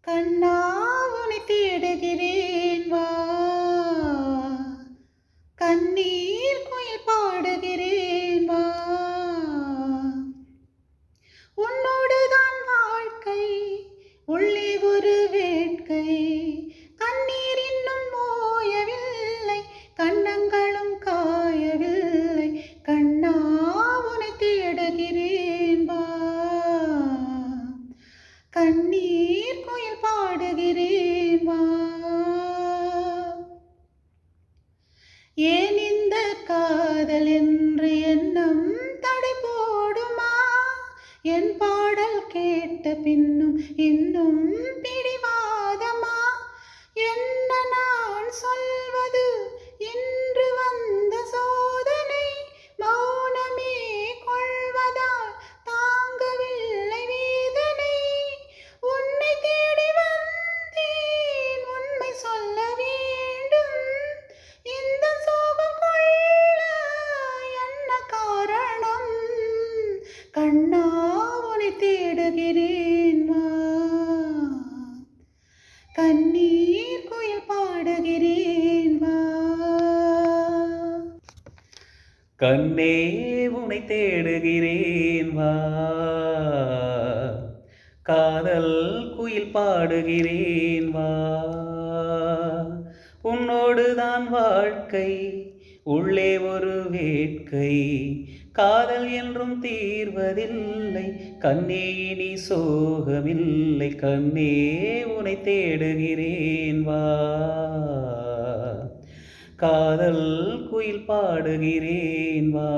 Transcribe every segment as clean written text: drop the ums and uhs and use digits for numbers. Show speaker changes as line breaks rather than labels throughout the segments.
கண்ணா உனை தேடுகிறேன் வா, கண்ணீர் குயில் பாடுகிறேன் வா. உன்னோடுதான் வாழ்க்கை, உள்ளே ஒரு வேட்கை, கண்ணீர் இன்னும் ஓயவில்லை, கண்ணங்களும் காயவில்லை. கண்ணா உனை தேடுகிறேன் வா, கண்ணீர் குயில் பாடுகிறேன் வா. ஏன் இந்த காதல் என்று எண்ணம் தடை போடுமா? என் பாடல் கேட்ட பின்னும் இன்னும் பிடிவாதமா? என்ன நான் சொல்வது, இன்று வந்த சோதனை, மௌனமே கொள்வதால் தாங்கவில்லை வேதனை. உன்னை தேடி வந்தேன், உண்மை சொல்ல வேண்டும், இந்த சோகம் கொள்ள என்ன காரணம்? கண்ணா உனை தேடுகிறேன் வா, கண்ணீர் குயில் பாடுகிறேன் வா.
கண்ணே உனை தேடுகிறேன் வா, காதல் குயில் பாடுகிறேன் வா. உன்னோடுதான் வாழ்க்கை, உள்ளே ஒரு வேட்கை, காதல் என்றும் தீர்வதில்லை, கண்ணே இனி சோகமில்லை. கண்ணே உனை தேடுகிறேன் வா, காதல் குயில் பாடுகிறேன் வா.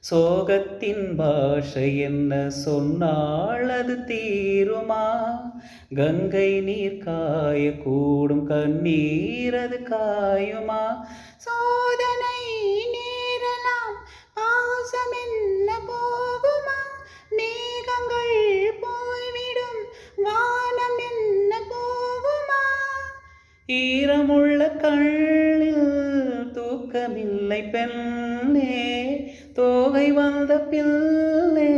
சோகத்தின் பாஷை என்ன சொன்னால் அது தீருமா? கங்கை நீர் காய கூடும், கண்ணீர் அது காயுமா?
சோதனை நேரலாம், பாசம் என்ன போகுமா? மேகங்கள் போய்விடும், வானம் என்ன போகுமா?
ஈரமுள்ள கண்ணில் தூக்கமில்லை பெண்ணே, தோகை வந்த பிள்ளே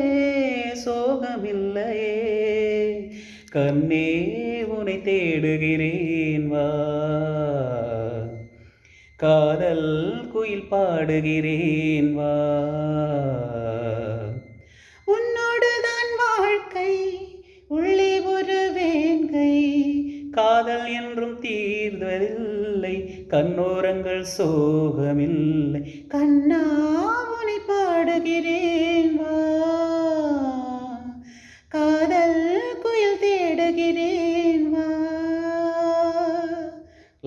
சோகமில்லையே. கண்ணே உனை தேடுகிறேன் வா, காதல் குயில் பாடுகிறேன் வா.
உன்னோடுதான் வாழ்க்கை, உள்ளே ஒரு வேட்கை,
காதல் என்றும் தீர்வதில்லை, கண்ணோரங்கள் சோகமில்லை.
கண்ணா உனை பாடுகிறேன் வா, காதல் குயில் தேடுகிறேன் வா.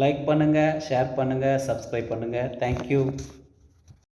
லைக் பண்ணுங்க, ஷேர் பண்ணுங்க, சப்ஸ்கிரைப் பண்ணுங்க. தேங்க்யூ.